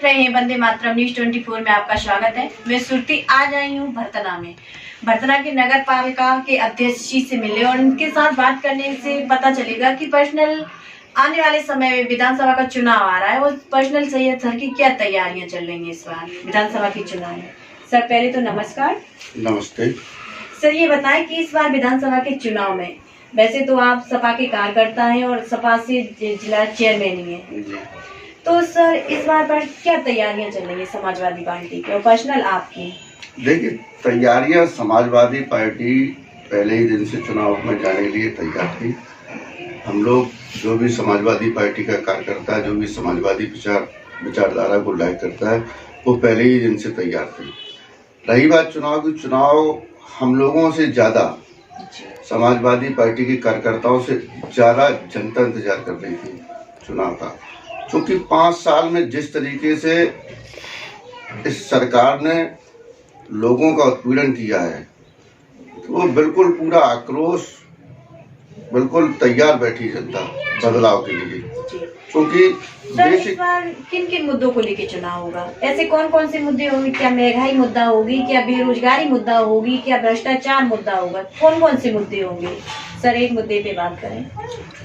रहे हैं वंदे मातरम न्यूज 24 में आपका स्वागत है। मैं सुरती आज आई हूँ भरतना में। भरतना के नगर पालिका के अध्यक्ष जी से मिले और उनके साथ बात करने से पता चलेगा कि पर्सनल आने वाले समय में विधानसभा का चुनाव आ रहा है और पर्सनल सैयद सर की क्या तैयारियां चल रही हैं इस बार विधानसभा के चुनाव में। सर पहले तो नमस्कार। नमस्ते सर ये बताएं कि इस बार विधानसभा के चुनाव में वैसे तो आप सपा के कार्यकर्ता हैं और सपा से जिला चेयरमैन ही हैं, तो सर इस बार पर क्या तैयारियां चल रही है समाजवादी पार्टी की और पर्सनल आपकी? देखिए, तैयारियां समाजवादी पार्टी पहले ही दिन से चुनाव में जाने के लिए तैयार थी। हम लोग जो भी समाजवादी पार्टी का कार्यकर्ता है, जो भी समाजवादी विचारधारा को लाइक करता है, वो पहले ही दिन से तैयार थे। रही बात चुनाव की, चुनाव हम लोगों से ज़्यादा समाजवादी पार्टी के कार्यकर्ताओं से ज़्यादा जनता इंतजार कर रही थी चुनाव का, क्योंकि 5 साल में जिस तरीके से इस सरकार ने लोगों का उत्पीड़न किया है, वो बिल्कुल पूरा आक्रोश, बिल्कुल तैयार बैठी जनता बदलाव के लिए। क्योंकि इस बार किन किन मुद्दों को लेकर चुनाव होगा? ऐसे कौन कौन से मुद्दे होंगे? क्या महंगाई मुद्दा होगी, क्या बेरोजगारी मुद्दा होगी, क्या भ्रष्टाचार मुद्दा होगा? कौन कौन से मुद्दे होंगे? सर एक मुद्दे पे बात करें।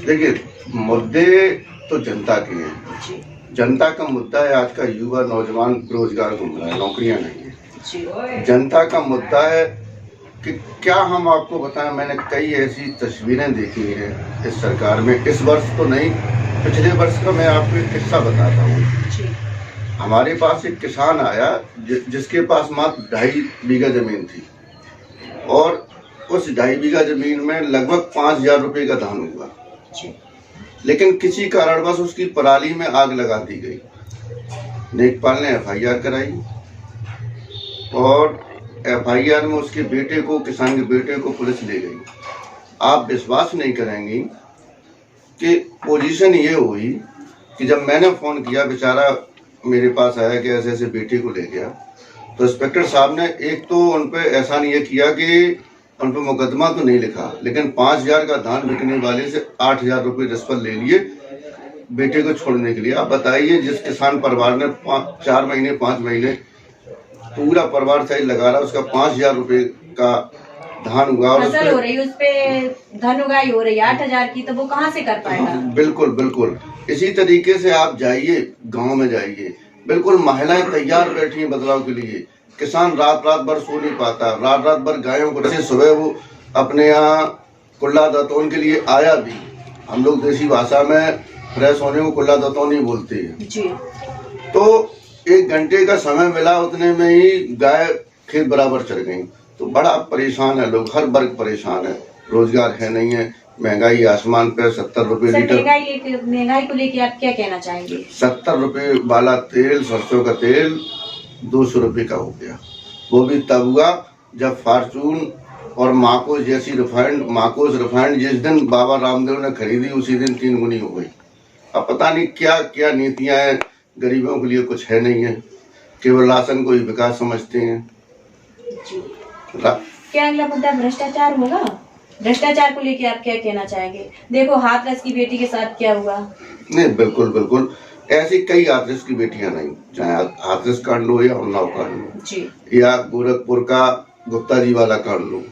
देखिए, मुद्दे तो जनता के हैं। जनता का मुद्दा है आज का युवा नौजवान बेरोजगार घूम रहा है, नौकरियां नहीं है। जनता का मुद्दा है कि क्या हम आपको बताएं, मैंने कई ऐसी तस्वीरें देखी हैं इस सरकार में, इस वर्ष तो नहीं, पिछले वर्ष का मैं आपको एक किस्सा बताता हूँ। हमारे पास एक किसान आया जिसके पास मात्र 2.5 बीघा जमीन थी और उस 2.5 बीघा जमीन में लगभग 5,000 रुपये का धान हुआ, लेकिन किसी कारणवश उसकी पराली में आग लगा दी गई। लेखपाल ने FIR कराई और FIR में उसके बेटे को, किसान के बेटे को पुलिस ले गई। आप विश्वास नहीं करेंगी कि पोजीशन ये हुई कि जब मैंने फ़ोन किया, बेचारा मेरे पास आया कि ऐसे ऐसे बेटे को ले गया, तो इंस्पेक्टर साहब ने एक तो उन पे एहसान ये किया कि उन पर मुकदमा तो नहीं लिखा, लेकिन 5,000 का धान बिकने वाले से 8,000 रुपये रिश्वत ले लिए बेटे को छोड़ने के लिए। आप बताइए, जिस किसान परिवार ने 4 महीने 5 महीने पूरा परिवार सही लगा रहा, उसका 5,000 रुपये का धान हुआ और फसल हो रही, उस पे धन उगाई हो रही 8,000 की, तो वो कहाँ से कर पाएगा? बिल्कुल बिल्कुल। इसी तरीके से आप जाइए, गांव में जाइए, बिल्कुल महिलाएं तैयार बैठी हैं बदलाव के लिए। किसान रात भर सो नहीं पाता, रात भर गायों को रखे। सुबह वो अपने यहाँ कुल्ला दतौन के लिए आया भी, हम लोग देसी भाषा में फ्रेश होने को कुल्ला दतौन ही बोलते हैं जी। तो 1 घंटे का समय मिला, उतने में ही गाय खेत बराबर चढ़ गई। तो बड़ा परेशान है लोग, हर वर्ग परेशान है, रोजगार है नहीं है, महंगाई आसमान पे, 70 रुपए लीटर। महंगाई को लेके आप क्या कहना चाहेंगे? 70 रुपए वाला तेल, सरसों का तेल 200 रुपए का हो गया। वो भी तब हुआ जब फॉर्चून और माकोस जैसी माकोस रिफाइंड जिस दिन बाबा रामदेव ने खरीदी, उसी दिन 3 गुनी हो गई। अब पता नहीं क्या क्या नीतियां हैं, गरीबों के लिए कुछ है नहीं है, केवल राशन को ही विकास समझते हैं। क्या अगला मुद्दा भ्रष्टाचार होगा? भ्रष्टाचार को लेके आप क्या कहना चाहेंगे? देखो हाथरस की बेटी के साथ क्या हुआ। नहीं, बिल्कुल बिल्कुल ऐसी कई हाथरस की बेटियां नहीं, चाहे हाथरस कांड लो या उन्नाव कांड लो या गोरखपुर का गुप्ता जी वाला कांड लो,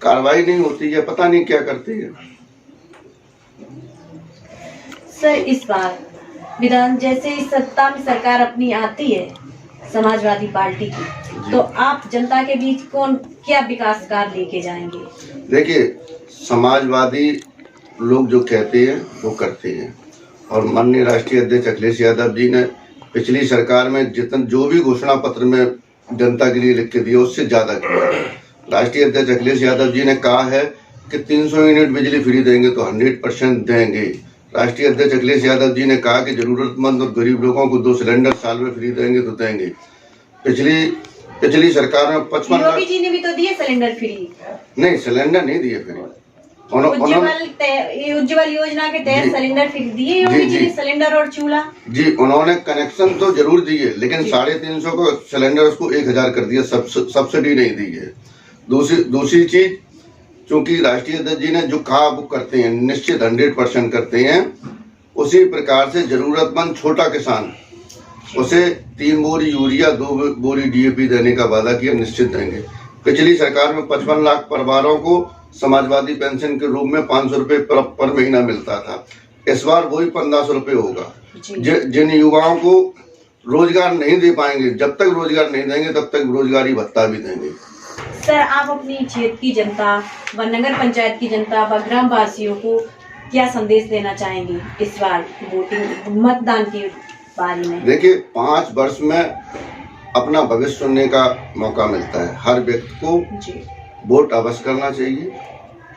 कार्रवाई नहीं होती है, पता नहीं क्या करती है। सर इस बार विधान जैसे इस सत्ता में सरकार अपनी आती है समाजवादी पार्टी की, तो आप जनता के बीच क्या विकास कार्य लेके जाएंगे? देखिए, समाजवादी लोग जो कहते हैं वो करते हैं, और माननीय राष्ट्रीय अध्यक्ष अखिलेश यादव जी ने पिछली सरकार में जो भी घोषणा पत्र में जनता के लिए लिख के दिया, उससे ज्यादा किया। राष्ट्रीय अध्यक्ष अखिलेश यादव जी ने कहा है कि 300 यूनिट बिजली फ्री देंगे, तो 100% देंगे। राष्ट्रीय अध्यक्ष अखिलेश यादव जी ने कहा कि जरूरतमंद और गरीब लोगों को 2 सिलेंडर साल में फ्री देंगे, तो देंगे। पिछली सरकार में 55 लाख। योगी जी ने भी तो दिए सिलेंडर फ्री। नहीं, सिलेंडर नहीं दिए फ्री। उज्ज्वल योजना के तहत सिलेंडर फ्री दिए योगी जी ने, सिलेंडर और चूल्हा जी। उन्होंने कनेक्शन तो जरूर दिए, लेकिन 350 को सिलेंडर उसको 1,000 कर दिया, सब्सिडी नहीं दी है। दूसरी चीज, चूंकि राष्ट्रीय अध्यक्ष जी ने जो कहा वो करते हैं, निश्चित 100% करते हैं। उसी प्रकार से जरूरतमंद छोटा किसान उसे 3 बोरी यूरिया 2 बोरी डीएपी देने का वादा किया, निश्चित देंगे। पिछली सरकार में 55 लाख परिवारों को समाजवादी पेंशन के रूप में 500 रुपए पर महीना मिलता था। इस बार वही 1500 रुपए होगा। जिन युवाओं को रोजगार नहीं दे पाएंगे, जब तक रोजगार नहीं देंगे तब तक रोजगारी भत्ता भी देंगे। सर, आप अपनी क्षेत्र की जनता व नगर पंचायत की जनता व ग्राम वासियों को क्या संदेश देना चाहेंगे इस बार वोटिंग मतदान के बारे में? देखिए, 5 वर्ष में अपना भविष्य चुनने का मौका मिलता है। हर व्यक्ति को वोट अवश्य करना चाहिए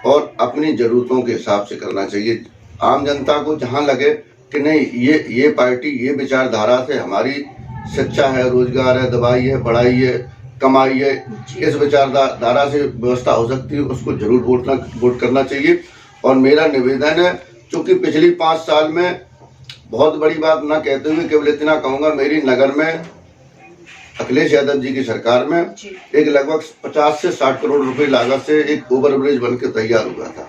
और अपनी जरूरतों के हिसाब से करना चाहिए। आम जनता को जहां लगे कि नहीं, ये पार्टी, ये विचारधारा से हमारी शिक्षा है, रोजगार है, दवाई है, पढ़ाई है, कमाई है, इस विचारधारा से व्यवस्था हो सकती है, उसको जरूर वोट करना चाहिए। और मेरा निवेदन है, क्योंकि पिछली 5 साल में बहुत बड़ी बात ना कहते हुए केवल इतना कहूंगा, मेरी नगर में अखिलेश यादव जी की सरकार में एक लगभग 50 से 60 करोड़ रुपए लागत से एक ओवरब्रिज बन के तैयार हुआ था।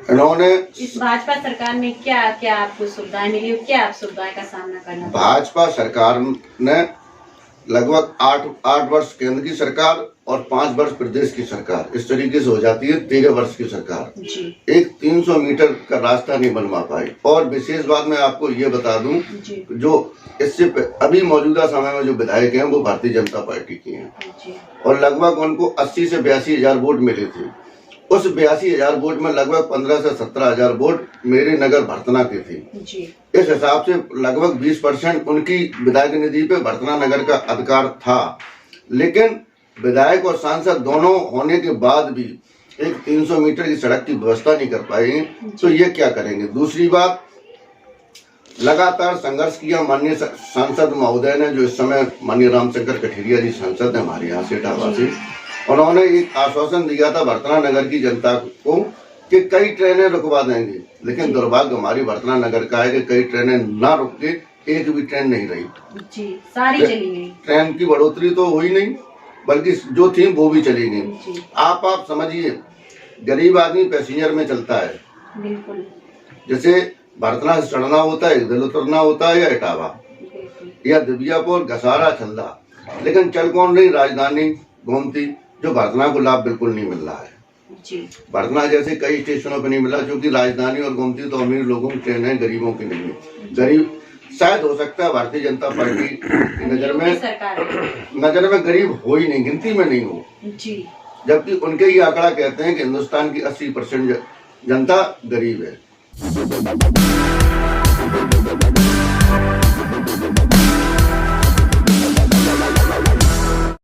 इन्होंने इस भाजपा सरकार में क्या क्या आपको सुविधाएं मिली, क्या आप सुविधाएं का सामना करना? भाजपा सरकार ने लगभग 8 वर्ष केंद्र की सरकार और 5 वर्ष प्रदेश की सरकार, इस तरीके से हो जाती है 13 वर्ष की सरकार। एक 300 मीटर का रास्ता नहीं बनवा पाई। और विशेष बात मैं आपको ये बता दूं, जो इससे अभी मौजूदा समय में जो विधायक हैं वो भारतीय जनता पार्टी की हैं और लगभग उनको 80 से 82 हजार वोट मिले थे। उस 82 हजार वोट में लगभग 15 से 17 हजार वोट मेरे नगर भरतना के थे। इस हिसाब से लगभग 20% उनकी विधायक निधि पे भरतना नगर का अधिकार था। लेकिन विधायक और सांसद दोनों होने के बाद भी एक 300 मीटर की सड़क की व्यवस्था नहीं कर पाएंगे, तो ये क्या करेंगे? दूसरी बात, लगातार संघर्ष किया माननीय सांसद महोदय ने, जो इस समय माननीय रामशंकर कठेरिया जी सांसद है हमारे यहाँ से इटावा से, उन्होंने एक आश्वासन दिया था भरतना नगर की जनता को कि कई ट्रेनें रुकवा देंगे। लेकिन दुर्भाग्य हमारी भरतना नगर का है कि कई ट्रेनें ना रुक के एक भी ट्रेन नहीं रही सारी चली गई। ट्रेन की बढ़ोतरी तो हुई नहीं, बल्कि जो थी वो भी चली गई। आप समझिए, गरीब आदमी पैसेंजर में चलता है, बिल्कुल। जैसे भरतना से चढ़ना होता है, दिल उतरना होता है, या इटावा या दिव्यापुर, घसारा, छल्दा, लेकिन चल कौन रही? राजधानी, गोमती, जो भरतना को लाभ बिल्कुल नहीं मिल रहा है। भरतना जैसे कई स्टेशनों पर नहीं मिला, क्योंकि राजधानी और गोमती तो अमीर लोगों की ट्रेन है, गरीबों की नहीं है। गरीब शायद हो सकता है भारतीय जनता पार्टी की नजर में गरीब हो ही नहीं, गिनती में नहीं हो, जबकि उनके ये आंकड़ा कहते हैं कि हिंदुस्तान की 80% जनता गरीब है।